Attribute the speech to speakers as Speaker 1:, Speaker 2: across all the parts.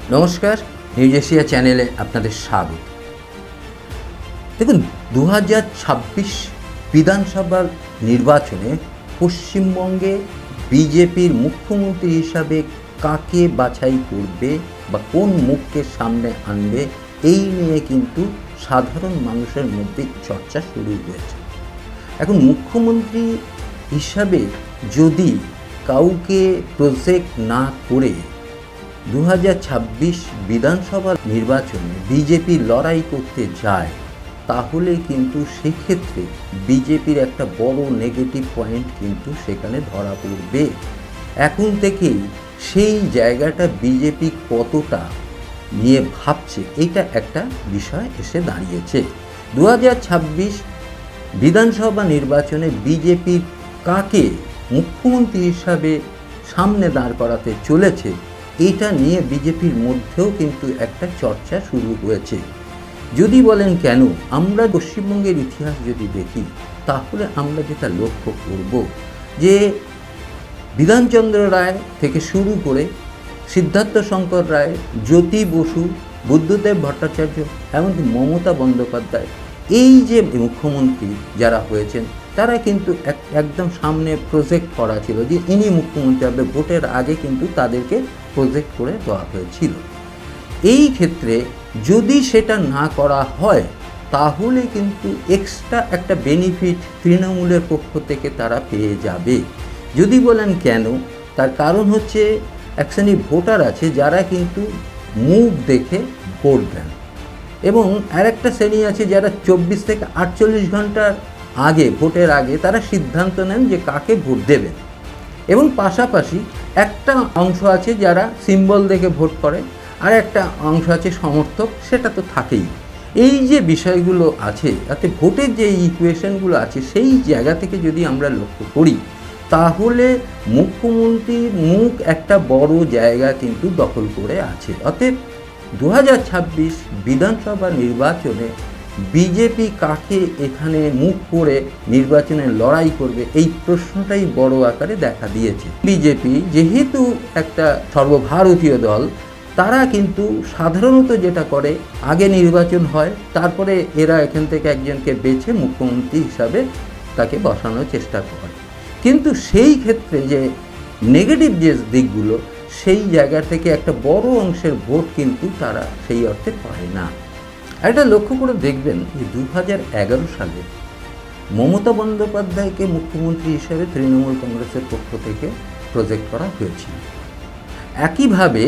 Speaker 1: নমস্কার, news Asia চ্যানেলে আপনাদের স্বাগত। দেখুন, 2026 বিধানসভার নির্বাচনে পশ্চিমবঙ্গে বিজেপির মুখ্যমন্ত্রী হিসাবে কাকে বাছাই করবে বা কোন মুখকে সামনে আনবে, এই নিয়ে কিন্তু সাধারণ মানুষের মধ্যে চর্চা শুরু হয়েছে। এখন মুখ্যমন্ত্রী হিসাবে যদি কাউকে প্রজেক্ট না করে 2026 বিধানসভা নির্বাচনে বিজেপি লড়াই করতে যায়, তাহলে কিন্তু সেক্ষেত্রে বিজেপির একটা বড় নেগেটিভ পয়েন্ট কিন্তু সেখানে ধরা পড়বে। এখন থেকেই সেই জায়গাটা বিজেপি কতটা নিয়ে ভাবছে, এইটা একটা বিষয় এসে দাঁড়িয়েছে। 2026 বিধানসভা নির্বাচনে বিজেপি কাকে মুখ্যমন্ত্রী হিসাবে সামনে দাঁড় করাতে চলেছে, এটা নিয়ে বিজেপির মধ্যেও কিন্তু একটা চর্চা শুরু হয়েছে। যদি বলেন কেন, আমরা পশ্চিমবঙ্গের ইতিহাস যদি দেখি, তাহলে আমরা যেটা লক্ষ্য করব যে বিধানচন্দ্র রায় থেকে শুরু করে সিদ্ধার্থ শঙ্কর রায়, জ্যোতি বসু, বুদ্ধদেব ভট্টাচার্য, এমনকি মমতা বন্দ্যোপাধ্যায়, এই যে মুখ্যমন্ত্রী যারা হয়েছেন, তারা কিন্তু একদম সামনে প্রজেক্ট করা ছিল যে ইনি মুখ্যমন্ত্রী হবে। ভোটের আগে কিন্তু তাদেরকে প্রজেক্ট করে দেওয়া হয়েছিল। এই ক্ষেত্রে যদি সেটা না করা হয়, তাহলে কিন্তু এক্সট্রা একটা বেনিফিট তৃণমূলের পক্ষ থেকে তারা পেয়ে যাবে। যদি বলেন কেন, তার কারণ হচ্ছে এক শ্রেণীর ভোটার আছে যারা কিন্তু মুখ দেখে ভোট দেন, এবং আর একটা শ্রেণী আছে যারা 24 থেকে 48 ঘন্টার আগে, ভোটের আগে তারা সিদ্ধান্ত নেন যে কাকে ভোট দেবেন। এবং পাশাপাশি একটা অংশ আছে যারা সিম্বল দেখে ভোট করে, আর একটা অংশ আছে সমর্থক, সেটা তো থাকেই। এই যে বিষয়গুলো আছে, তাতে ভোটের যে ইকুয়েশনগুলো আছে, সেই জায়গা থেকে যদি আমরা লক্ষ্য করি, তাহলে মুখ্যমন্ত্রীর মুখ একটা বড় জায়গা কিন্তু দখল করে আছে। অতএব 2026 বিধানসভা নির্বাচনে বিজেপি কাকে এখানে মুখ করে নির্বাচনে লড়াই করবে, এই প্রশ্নটাই বড় আকারে দেখা দিয়েছে। বিজেপি যেহেতু একটা সর্বভারতীয় দল, তারা কিন্তু সাধারণত যেটা করে, আগে নির্বাচন হয়, তারপরে এরা এখান থেকে একজনকে বেছে মুখ্যমন্ত্রী হিসাবে তাকে বসানোর চেষ্টা করে। কিন্তু সেই ক্ষেত্রে যে নেগেটিভ যে দিকগুলো, সেই জায়গা থেকে একটা বড় অংশের ভোট কিন্তু তারা সেই অর্থে পায় না। এটা লক্ষ্য করে দেখবেন যে 2011 সালে মমতা বন্দ্যোপাধ্যায়কে মুখ্যমন্ত্রী হিসেবে তৃণমূল কংগ্রেসের পক্ষ থেকে প্রজেক্ট করা হয়েছিল। একইভাবে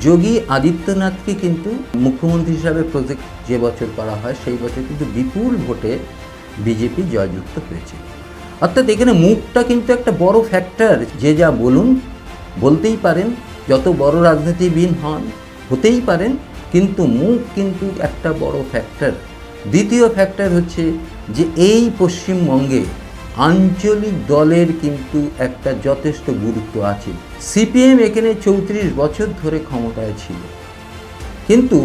Speaker 1: যোগী আদিত্যনাথকে কিন্তু মুখ্যমন্ত্রী হিসাবে প্রজেক্ট যে বছর করা হয়, সেই বছর কিন্তু বিপুল ভোটে বিজেপি জয়যুক্ত হয়েছিল। অর্থাৎ এখানে মুখটা কিন্তু একটা বড় ফ্যাক্টর। যে যা বলুন, বলতেই পারেন, যত বড় রাজনীতিবিদ হন, হতেই পারেন, কিন্তু মুখ কিন্তু একটা বড় ফ্যাক্টর। দ্বিতীয় ফ্যাক্টর হচ্ছে যে এই পশ্চিমবঙ্গে আঞ্চলিক দলের কিন্তু একটা যথেষ্ট গুরুত্ব আছে। সিপিএম এখানে 34 বছর ধরে ক্ষমতায় ছিল, কিন্তু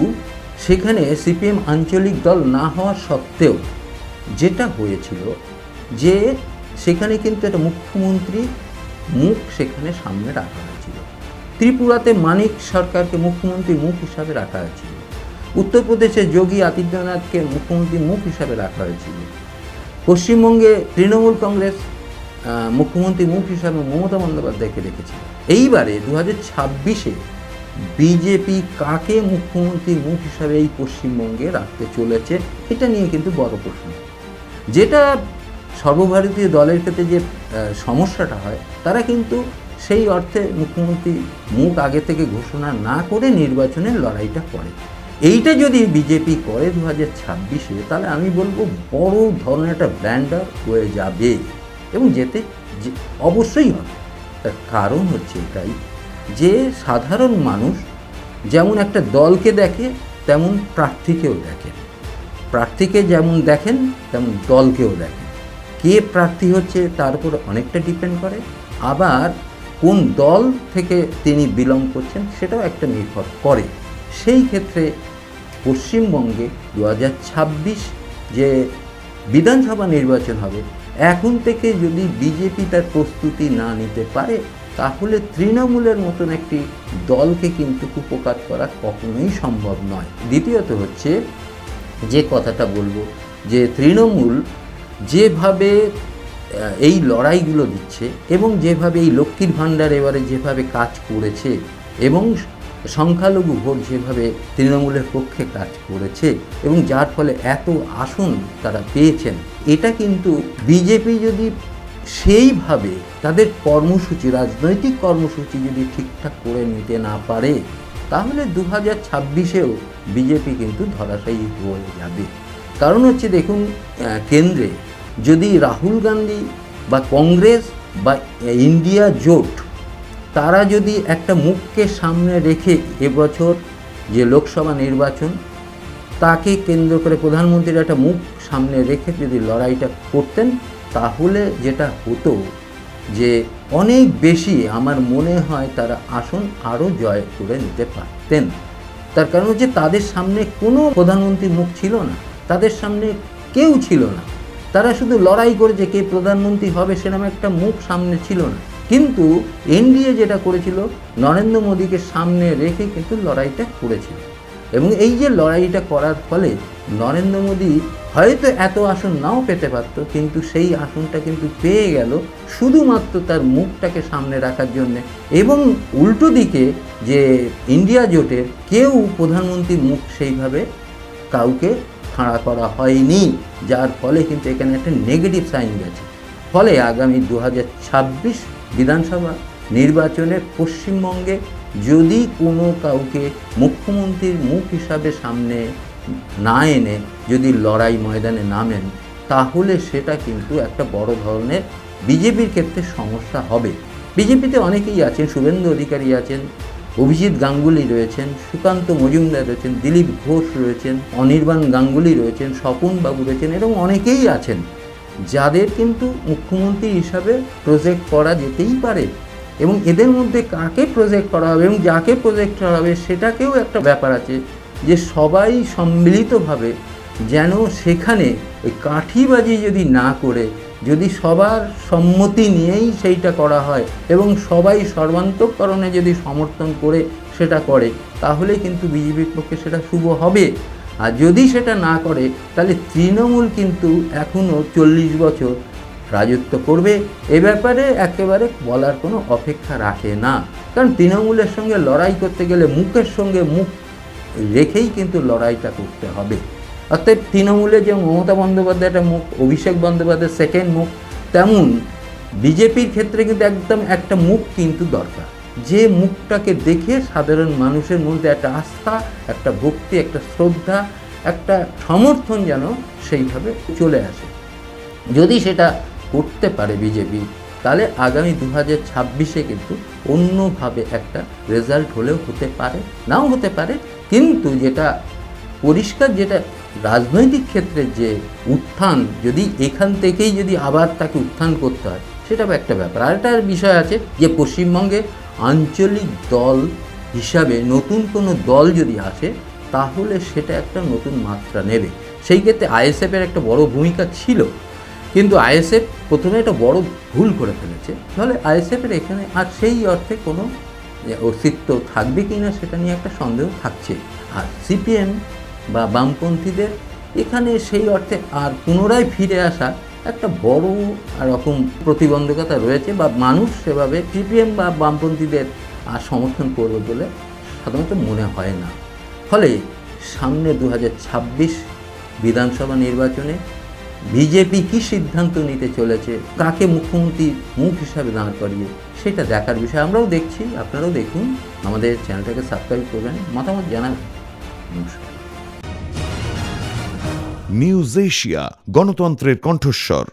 Speaker 1: সেখানে সিপিএম আঞ্চলিক দল না হওয়া সত্ত্বেও যেটা হয়েছিল, যে সেখানে কিন্তু একটা মুখ্যমন্ত্রী মুখ সেখানে সামনে রাখা হয়েছিল। ত্রিপুরাতে মানিক সরকারকে মুখ্যমন্ত্রীর মুখ হিসাবে রাখা হয়েছিল, উত্তরপ্রদেশে যোগী আদিত্যনাথকে মুখ্যমন্ত্রীর মুখ হিসাবে রাখা হয়েছিল, পশ্চিমবঙ্গে তৃণমূল কংগ্রেস মুখ্যমন্ত্রীর মুখ হিসাবে মমতা বন্দ্যোপাধ্যায়কে রেখেছিল। এইবারে 2026-এ বিজেপি কাকে মুখ্যমন্ত্রীর মুখ হিসাবে এই পশ্চিমবঙ্গে রাখতে চলেছে, এটা নিয়ে কিন্তু বড় প্রশ্ন। যেটা সর্বভারতীয় দলের ক্ষেত্রে যে সমস্যাটা হয়, তারা কিন্তু সেই অর্থে মুখ্যমন্ত্রী মুখ আগে থেকে ঘোষণা না করে নির্বাচনের লড়াইটা করে। এইটা যদি বিজেপি করে 2026-এ, তাহলে আমি বলবো বড় ধরনের একটা ব্ল্যান্ডার হয়ে যাবে, এবং যেতে অবশ্যই হবে। তার কারণ হচ্ছে এটাই যে সাধারণ মানুষ যেমন একটা দলকে দেখে, তেমন প্রার্থীকেও দেখেন। প্রার্থীকে যেমন দেখেন, তেমন দলকেও দেখেন। কে প্রার্থী হচ্ছে তার উপর অনেকটা ডিপেন্ড করে, আবার কোন দল থেকে তিনি বিলং করছেন সেটাও একটা নির্ভর করে। সেই ক্ষেত্রে পশ্চিমবঙ্গে 2026 যে বিধানসভা নির্বাচন হবে, এখন থেকে যদি বিজেপি তার প্রস্তুতি না নিতে পারে, তাহলে তৃণমূলের মতন একটি দলকে কিন্তু কুপোকাত করা কখনোই সম্ভব নয়। দ্বিতীয়ত হচ্ছে যে কথাটা বলবো, যে তৃণমূল যেভাবে এই লড়াইগুলো দিচ্ছে এবং যেভাবে এই লক্ষ্মীর ভাণ্ডার এবারে যেভাবে কাজ করেছে এবং সংখ্যালঘু ভোট যেভাবে তৃণমূলের পক্ষে কাজ করেছে এবং যার ফলে এত আসন তারা পেয়েছেন, এটা কিন্তু বিজেপি যদি সেইভাবে তাদের কর্মসূচি, রাজনৈতিক কর্মসূচি যদি ঠিকঠাক করে নিতে না পারে, তাহলে 2026-এও বিজেপি কিন্তু ধরাশায়ী হয়ে যাবে। কারণ হচ্ছে দেখুন, কেন্দ্রে যদি রাহুল গান্ধী বা কংগ্রেস বা ইন্ডিয়া জোট তারা যদি একটা মুখকে সামনে রেখে এবছর যে লোকসভা নির্বাচন, তাকে কেন্দ্র করে প্রধানমন্ত্রীর একটা মুখ সামনে রেখে যদি লড়াইটা করতেন, তাহলে যেটা হতো যে অনেক বেশি আমার মনে হয় তারা আসন আরও জয় করে নিতে পারতেন। তার কারণ হচ্ছে তাদের সামনে কোনো প্রধানমন্ত্রীর মুখ ছিল না, তাদের সামনে কেউ ছিল না। তারা শুধু লড়াই করেছে কে প্রধানমন্ত্রী হবে, সেরকম একটা মুখ সামনে ছিল না। কিন্তু এনডিএ যেটা করেছিল, নরেন্দ্র মোদীকে সামনে রেখে কিন্তু লড়াইটা করেছিল। এবং এই যে লড়াইটা করার ফলে নরেন্দ্র মোদী হয়তো এত আসন নাও পেতে পারত, কিন্তু সেই আসনটা কিন্তু পেয়ে গেল শুধুমাত্র তার মুখটাকে সামনে রাখার জন্যে। এবং উল্টো দিকে যে ইন্ডিয়া জোটের কেউ প্রধানমন্ত্রীর মুখ সেইভাবে কাউকে খাড়া করা হয়নি, যার ফলে কিন্তু এখানে একটা নেগেটিভ সাইন গেছে। ফলে আগামী 2026 বিধানসভা নির্বাচনে পশ্চিমবঙ্গে যদি কোনো কাউকে মুখ্যমন্ত্রীর মুখ হিসাবে সামনে না এনে যদি লড়াই ময়দানে নামেন, তাহলে সেটা কিন্তু একটা বড় ধরনের বিজেপির ক্ষেত্রে সমস্যা হবে। বিজেপিতে অনেকেই আছেন, শুভেন্দু অধিকারী আছেন, অভিজিৎ গাঙ্গুলি রয়েছেন, সুকান্ত মজুমদার রয়েছেন, দিলীপ ঘোষ রয়েছেন, অনির্বাণ গাঙ্গুলি রয়েছেন, স্বপন বাবু রয়েছেন, এরকম অনেকেই আছেন যাদের কিন্তু মুখ্যমন্ত্রী হিসাবে প্রজেক্ট করা যেতেই পারে। এবং এদের মধ্যে কাকে প্রজেক্ট করা হবে এবং যাকে প্রজেক্ট করা হবে সেটাকেও একটা ব্যাপার আছে, যে সবাই সম্মিলিতভাবে যেন সেখানে ওই কাঠিবাজি যদি না করে, যদি সবার সম্মতি নিয়েই সেইটা করা হয় এবং সবাই সর্বান্তঃকরণে যদি সমর্থন করে সেটা করে, তাহলে কিন্তু বিজেপির পক্ষে সেটা শুভ হবে। আর যদি সেটা না করে, তাহলে তৃণমূল কিন্তু এখনও 40 বছর রাজত্ব করবে। এ ব্যাপারে একেবারে বলার কোনো অপেক্ষা রাখে না। কারণ তৃণমূলের সঙ্গে লড়াই করতে গেলে মুখের সঙ্গে মুখ রেখেই কিন্তু লড়াইটা করতে হবে। অর্থাৎ তৃণমূলে যে মমতা বন্দ্যোপাধ্যায় একটা মুখ, অভিষেক বন্দ্যোপাধ্যায় সেকেন্ড মুখ, তেমন বিজেপির ক্ষেত্রে কিন্তু একদম একটা মুখ কিন্তু দরকার, যে মুখটাকে দেখে সাধারণ মানুষের মধ্যে একটা আস্থা, একটা ভক্তি, একটা শ্রদ্ধা, একটা সমর্থন যেন সেইভাবে চলে আসে। যদি সেটা করতে পারে বিজেপি, তাহলে আগামী 2026-এ কিন্তু অন্যভাবে একটা রেজাল্ট হলেও হতে পারে, নাও হতে পারে। কিন্তু যেটা পরিষ্কার, যেটা রাজনৈতিক ক্ষেত্রে যে উত্থান, যদি এখান থেকেই যদি আবার তাকে উত্থান করতে হয়, সেটাও একটা ব্যাপার। আর একটা বিষয় আছে যে পশ্চিমবঙ্গে আঞ্চলিক দল হিসাবে নতুন কোনো দল যদি আসে, তাহলে সেটা একটা নতুন মাত্রা নেবে। সেই ক্ষেত্রে আইএসএফের একটা বড় ভূমিকা ছিল, কিন্তু আইএসএফ প্রথমে একটা বড় ভুল করে ফেলেছে। তাহলে আইএসএফের এখানে আর সেই অর্থে কোনো অস্তিত্ব থাকবে কি না সেটা নিয়ে একটা সন্দেহ থাকছে। আর সিপিএম বা বামপন্থীদের এখানে সেই অর্থে আর পুনরায় ফিরে আসা একটা বড় রকম প্রতিবন্ধকতা রয়েছে, বা মানুষ সেভাবে সিপিএম বা বামপন্থীদের আর সমর্থন করবে বলে সাধারণত মনে হয় না। ফলে সামনে 2026 বিধানসভা নির্বাচনে বিজেপি কী সিদ্ধান্ত নিতে চলেছে, কাকে মুখ্যমন্ত্রী মুখ হিসাবে দাঁড় করিয়ে, সেটা দেখার বিষয়। আমরাও দেখছি, আপনারাও দেখুন, আমাদের চ্যানেলটাকে সাবস্ক্রাইব করবেন, মতামত জানাবেন। নমস্কার।
Speaker 2: নিউজ এশিয়া, গণতন্ত্রের কণ্ঠস্বর।